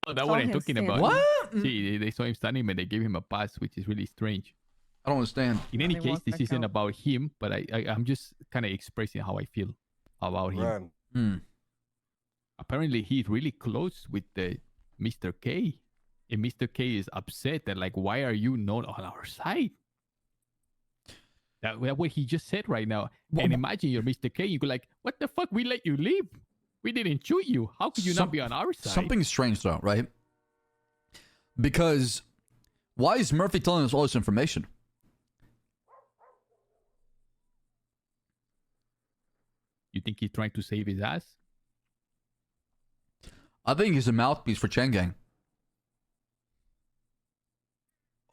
Oh, that's what I'm talking about. What? See, they saw him standing, but they gave him a pass, which is really strange. I don't understand. In any case, this isn't about him, but I'm just kind of expressing how I feel about him. Apparently, he's really close with the Mr. K. And Mr. K is upset that, like, why are you not on our side? That's what he just said right now. And imagine you're Mr. K, you go like, what the fuck? We let you leave. We didn't shoot you. How could you not be on our side? Something's strange though, right? Because why is Murphy telling us all this information? You think he's trying to save his ass? I think he's a mouthpiece for Chang Gang.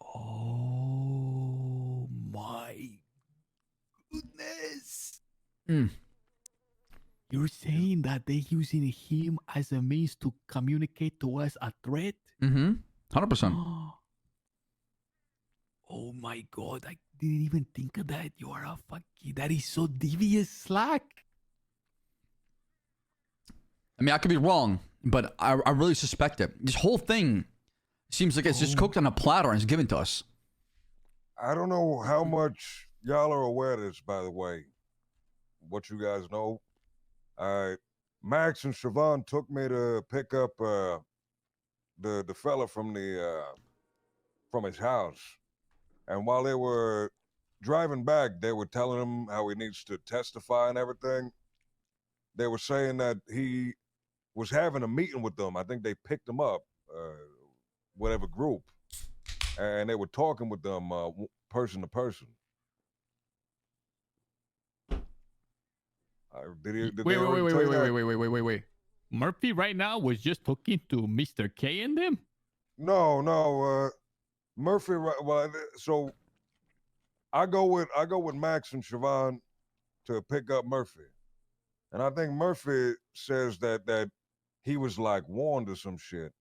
Oh my goodness. You're saying that they're using him as a means to communicate to us a threat? 100%. Oh my god, I didn't even think of that. You are a fucking... That is so devious, Slack. I mean, I could be wrong, but I really suspect it. This whole thing seems like it's just cooked on a platter and it's given to us. I don't know how much y'all are aware of this, by the way. What you guys know. Max and Siobhan took me to pick up the fella from his house. And while they were driving back, they were telling him how he needs to testify and everything. They were saying that he was having a meeting with them. I think they picked him up, whatever group, and they were talking with them person to person. Wait. Murphy right now was just talking to Mr. K and them? No. Murphy, well, so I go with Max and Siobhan to pick up Murphy. And I think Murphy says that he was like warned or some shit.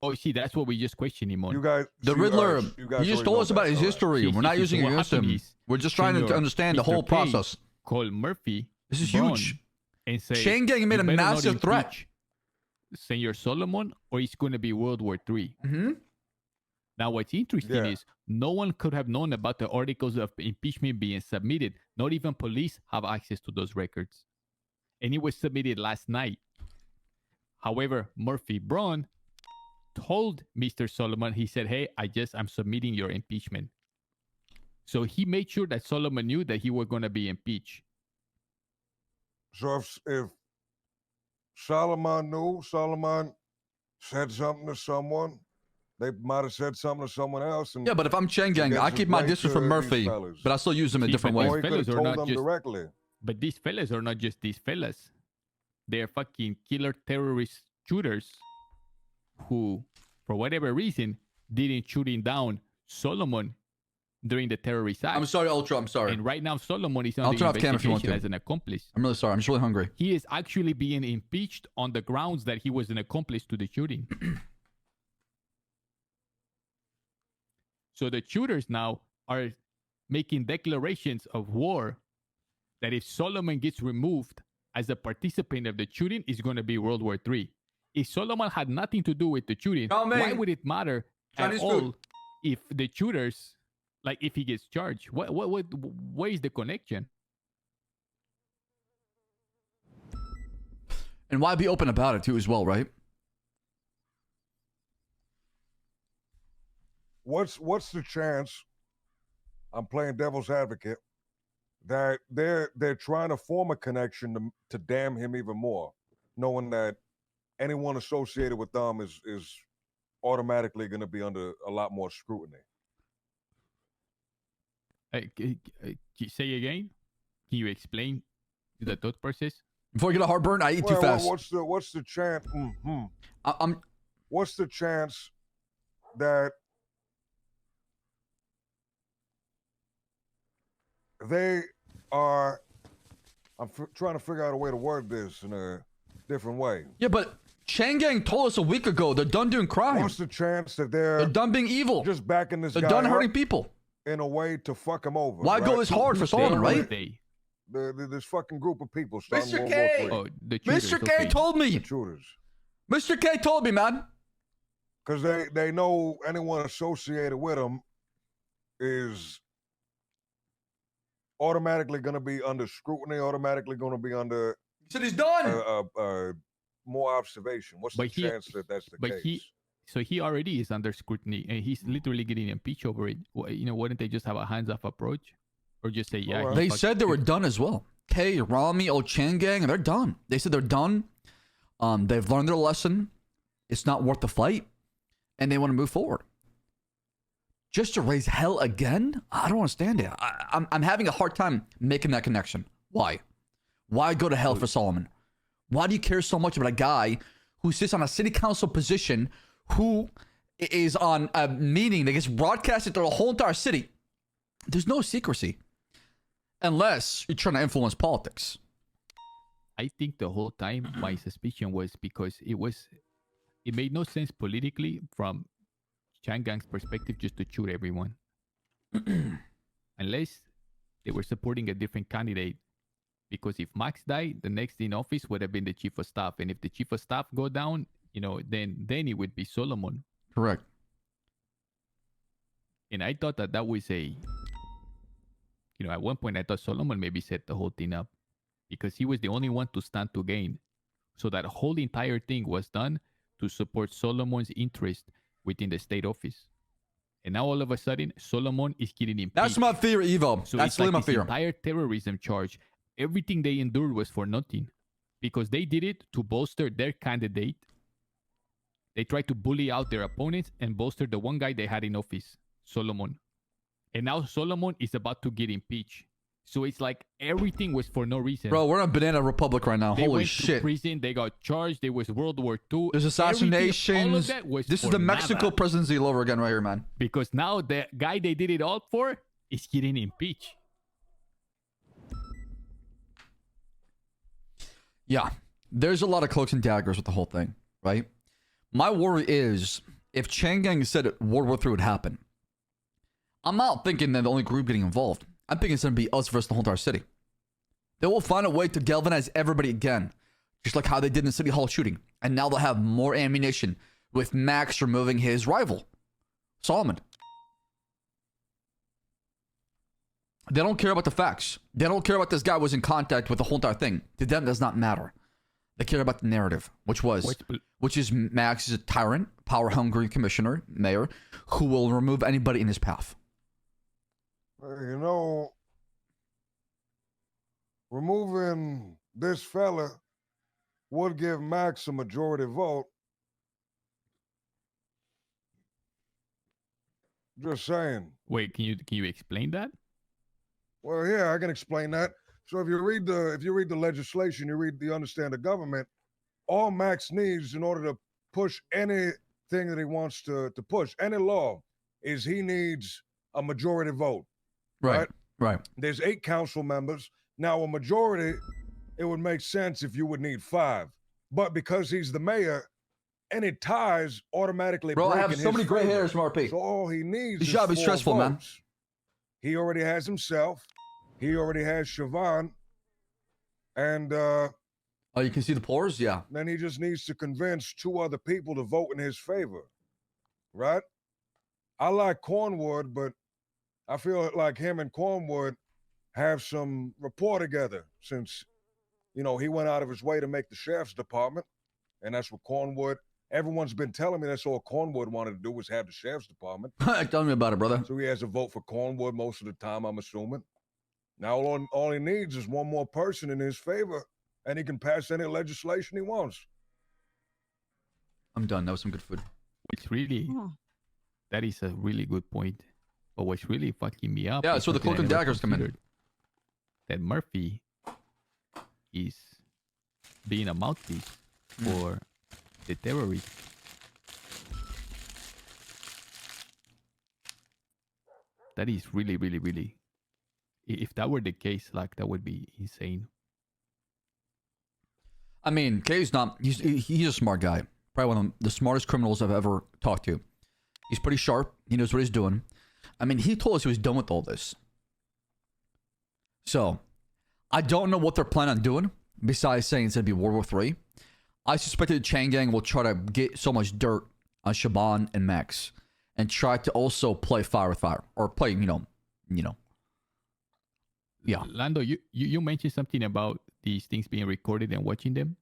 Oh, see, that's what we just questioned him on. You guys, the Riddler, he just told us about his history. We're not using it against him. We're just trying to understand the whole process. Call Murphy. This is huge. And say, Chang Gang made a massive threat. Senor Solomon, or it's going to be World War III. Now, what's interesting is no one could have known about the articles of impeachment being submitted. Not even police have access to those records. And it was submitted last night. However, Murphy Braun told Mr. Solomon, he said, hey, I'm submitting your impeachment. So he made sure that Solomon knew that he was going to be impeached. So if Solomon knew, Solomon said something to someone, they might have said something to someone else. And yeah, but if I'm Chang Gang, I keep my distance from Murphy, but I still use them a different way. But these fellas are not just these fellas. They're fucking killer terrorist shooters who, for whatever reason, didn't shooting down Solomon during the terrorist act. I'm sorry, Ultra. I'm sorry. And right now, Solomon is on the investigation as an accomplice. I'm really sorry. I'm just really hungry. He is actually being impeached on the grounds that he was an accomplice to the shooting. So the shooters now are making declarations of war that if Solomon gets removed as a participant of the shooting, it's going to be World War III. If Solomon had nothing to do with the shooting, why would it matter at all if the shooters, like if he gets charged? Where is the connection? And why be open about it too as well, right? What's the chance, I'm playing devil's advocate, that they're trying to form a connection to damn him even more, knowing that anyone associated with them is automatically going to be under a lot more scrutiny. Say again? Can you explain the thought process? Before I get a heartburn, I eat too fast. What's the chance? What's the chance that they are? I'm trying to figure out a way to word this in a different way. Yeah, but Chang Gang told us a week ago they're done doing crime. What's the chance that they're done being evil? Just backing this guy. They're done hurting people in a way to fuck him over. Why go this hard for Solomon, right? This fucking group of people starting Mr. K. World War III. Mr. K told me. The shooters. Mr. K told me, man. Because they know anyone associated with them is automatically going to be under scrutiny, automatically going to be under He said he's done. more observation. What's the chance that that's the case? So he already is under scrutiny, and he's literally getting impeached over it. You know, wouldn't they just have a hands-off approach, or just say, yeah? Well, They said they were done as well. K, Ramee, Chang Gang, they're done. They said they're done. They've learned their lesson. It's not worth the fight, and they want to move forward. Just to raise hell again? I don't understand it. I'm having a hard time making that connection. Why? Why go to hell for Solomon? Why do you care so much about a guy who sits on a city council position, who is on a meeting that gets broadcasted to the whole entire city? There's no secrecy. Unless you're trying to influence politics. I think the whole time my suspicion was because it made no sense politically from Chang Gang's perspective just to shoot everyone. Unless they were supporting a different candidate. Because if Max died, the next in office would have been the chief of staff. And if the chief of staff go down, you know, then it would be Solomon. Correct. And I thought that was a... You know, at one point I thought Solomon maybe set the whole thing up. Because he was the only one to stand to gain. So that whole entire thing was done to support Solomon's interest within the state office. And now all of a sudden, Solomon is getting impeached. That's my fear, Evo. So that's it's like my this fear. Entire terrorism charge. Everything they endured was for nothing. Because they did it to bolster their candidate. They tried to bully out their opponents and bolster the one guy they had in office, Solomon. And now Solomon is about to get impeached. So it's like everything was for no reason. Bro, we're in a banana republic right now. They Holy went shit. to prison. They got charged. There was World War II. There's assassinations. All of that was This is for the Mexico nada. presidency all over again right here, man. Because now the guy they did it all for is getting impeached. Yeah. There's a lot of cloaks and daggers with the whole thing, right? My worry is if Chang Gang said World War III would happen, I'm not thinking that the only group getting involved. I'm thinking it's going to be us versus the whole entire city. They will find a way to galvanize everybody again, just like how they did in the City Hall shooting. And now they'll have more ammunition with Max removing his rival, Solomon. They don't care about the facts. They don't care about this guy was in contact with the whole entire thing. To them, does not matter. They care about the narrative, which is Max is a tyrant, power-hungry commissioner, mayor, who will remove anybody in his path. You know, removing this fella would give Max a majority vote. Just saying. Wait, can you explain that? Well, yeah, I can explain that. So if you read the legislation, you understand the government, all Max needs in order to push anything that he wants to push, any law, is he needs a majority vote. Right. There's 8 council members. Now, a majority, it would make sense if you would need 5. But because he's the mayor, any ties automatically Bro, I break have in so his many gray favor. hairs from RP. So all he needs This is job is 4 stressful, man. votes. He already has himself. He already has Siobhan. And Oh, you can see the pores? Yeah. then he just needs to convince 2 other people to vote in his favor. Right? I like Cornwood, but I feel like him and Cornwood have some rapport together since, you know, he went out of his way to make the sheriff's department. And that's what Cornwood, everyone's been telling me that's all Cornwood wanted to do was have the sheriff's department. Tell me about it, brother. So he has a vote for Cornwood most of the time, I'm assuming. Now all he needs is one more person in his favor, and he can pass any legislation he wants. I'm done. That was some good food. Which really, that is a really good point. But what's really fucking me up? Yeah, is so the something I cloak and never daggers come in. considered, that Murphy is being a mouthpiece for the terrorists. That is really, really, really. If that were the case, like, that would be insane. I mean, Kay's not, he's a smart guy. Probably one of the smartest criminals I've ever talked to. He's pretty sharp. He knows what he's doing. I mean, he told us he was done with all this. So, I don't know what they're planning on doing, besides saying it's going to be World War III. I suspected Chang Gang will try to get so much dirt on Shaban and Max, and try to also play fire with fire, or play, yeah. Lando, you mentioned something about these things being recorded and watching them.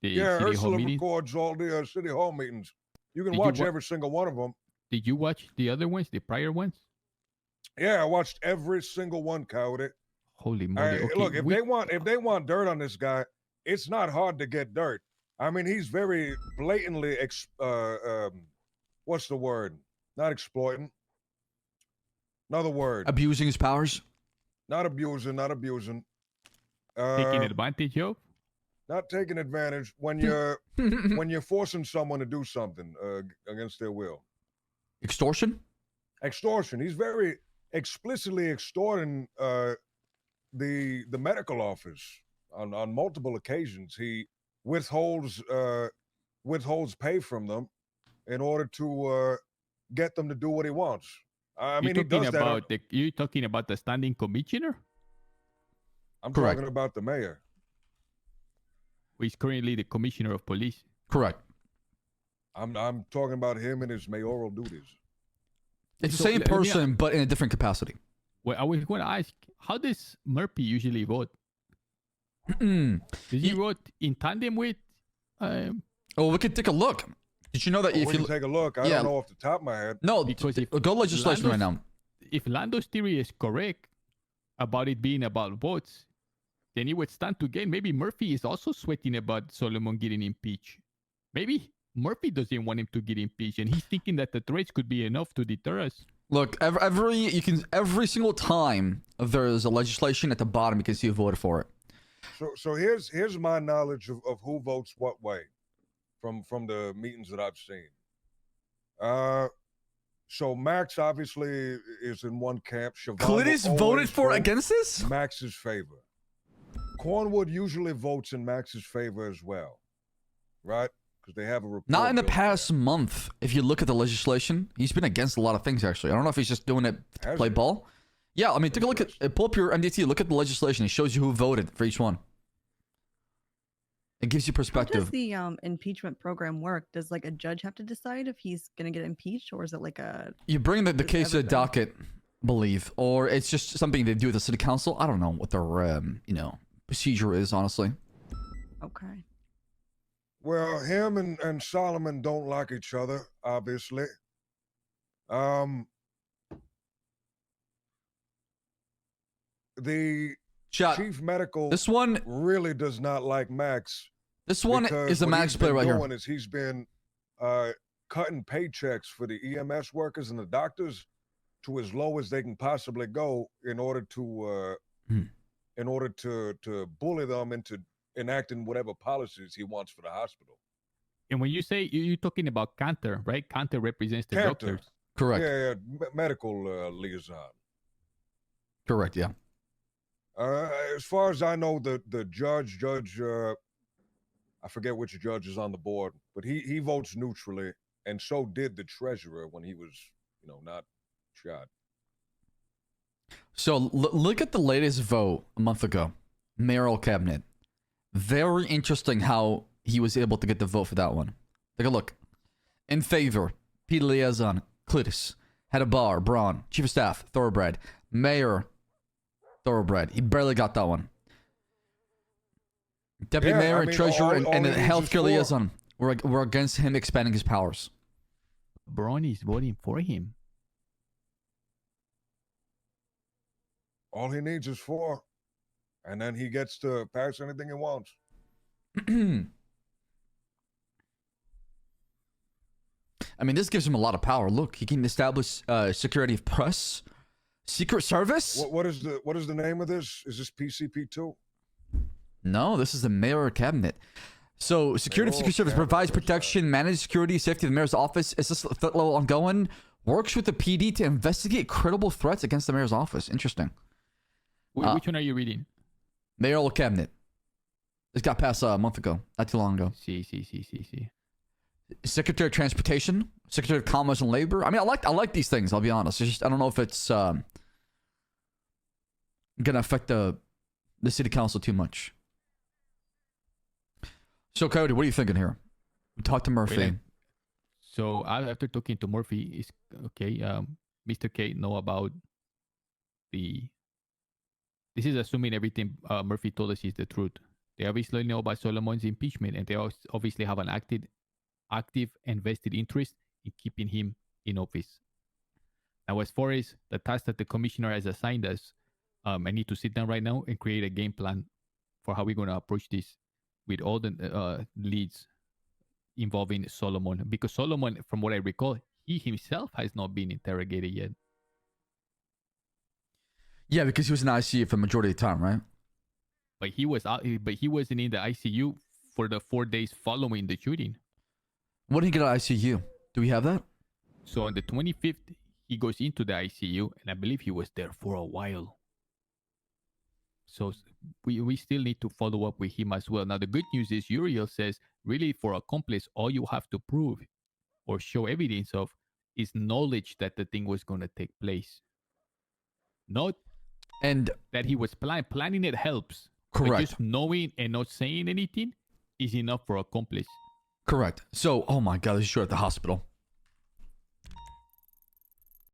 The Yeah, city hall Ursula meetings. records all the city hall meetings. You can Did you watch wa- every single one of them. Did you watch the other ones, the prior ones? Yeah, I watched every single one, Cowdy. Holy moly! Okay, Look, if they want dirt on this guy, it's not hard to get dirt. I mean, he's very blatantly what's the word? Not exploiting. Another word. Abusing his powers. Not abusing. taking advantage of. Not taking advantage when you're forcing someone to do something against their will. Extortion. Extortion. He's very explicitly extorting the medical office on multiple occasions. He withholds pay from them in order to get them to do what he wants. I mean, he does that. You're talking about the standing commissioner, I'm Correct. talking about the mayor. who is currently the commissioner of police. Correct. I'm talking about him and his mayoral duties. It's So, the same let me- person, but in a different capacity. Well, I was going to ask, how does Murphy usually vote? Oh, Does he vote in tandem with? we could take a look. Did you know that We if can you take a look. I yeah. don't know off the top of my head. no, Because if go legislation right now. If Lando's theory is correct about it being about votes, then it would stand to gain. Maybe Murphy is also sweating about Solomon getting impeached. Maybe Murphy doesn't want him to get impeached, and he's thinking that the threats could be enough to deter us. Look, every single time there's a legislation at the bottom, you can see who voted for it. So here's my knowledge of who votes what way from the meetings that I've seen. So Max obviously is in one camp. Siobhan Clintus will voted always for vote against this? Max's favor. Cornwood usually votes in Max's favor as well, right? Because they have a report. Not in the built past month. If you look at the legislation, he's been against a lot of things, actually. I don't know if he's just doing it to Has play he? ball. Yeah, I mean, take a look at, pull up your MDT, look at the legislation. It shows you who voted for each one. It gives you How perspective. does the impeachment program work? Does like a judge have to decide if he's gonna get impeached, or is it like a? You bring the Does case to the everything- docket, believe, or it's just something they do with the city council. I don't know what their procedure is, honestly. Okay. Well, him and Solomon don't like each other, obviously. The Chat. chief medical This one really does not like Max. is a what Max he's play been right here. doing is he's been cutting paychecks for the EMS workers and the doctors to as low as they can possibly go in order to bully them into enacting whatever policies he wants for the hospital. And when you say you're talking about Cantor, right? Cantor represents the Cantor. doctors. Correct. Yeah, medical liaison. Correct, yeah. As far as I know, the judge, I forget which judge is on the board, but he votes neutrally, and so did the treasurer when he was, not shot. So look at the latest vote a month ago. Mayoral cabinet. Very interesting how he was able to get the vote for that one. Take a look. In favor, Peter Liaison, Clintus, Head of Bar, Braun, Chief of Staff, Thoroughbred, Mayor, Thoroughbred. He barely got that one. Deputy Yeah, Mayor I and mean, Treasurer all and he the needs is Healthcare 4. Liaison were against him expanding his powers. Braun is voting for him. All he needs is 4, and then he gets to pass anything he wants. I mean, this gives him a lot of power. Look, he can establish security of press, secret service. What is the name of this? Is this PCP2? No, this is the mayor cabinet. So, security of Mayoral secret service cabinet, provides what's that? protection, manages security, safety of the mayor's office. Is this threat level ongoing? Works with the PD to investigate credible threats against the mayor's office. Interesting. Which one are you reading? Mayoral cabinet. This got passed a month ago, not too long ago. See. Secretary of Transportation, Secretary of Commerce and Labor. I mean, I like these things. I'll be honest. It's just I don't know if it's gonna affect the city council too much. So, Coyote, what are you thinking here? We talked to Murphy. Wait, so after talking to Murphy, is okay. Mr. K know about the. This is assuming everything Murphy told us is the truth. They obviously know about Solomon's impeachment, and they obviously have an active and vested interest in keeping him in office. Now, as far as the task that the commissioner has assigned us, I need to sit down right now and create a game plan for how we're going to approach this with all the leads involving Solomon. Because Solomon, from what I recall, he himself has not been interrogated yet. Yeah, because he was in ICU for the majority of the time, right? But he wasn't in the ICU for the 4 days following the shooting. When did he get out of ICU? Do we have that? So on the 25th, he goes into the ICU, and I believe he was there for a while. So we still need to follow up with him as well. Now, the good news is Uriel says, really, for accomplice, all you have to prove or show evidence of is knowledge that the thing was going to take place. Not and that he was planning it helps. Correct. But just knowing and not saying anything is enough for accomplice. Correct. So, oh my God, let's shoot at the hospital.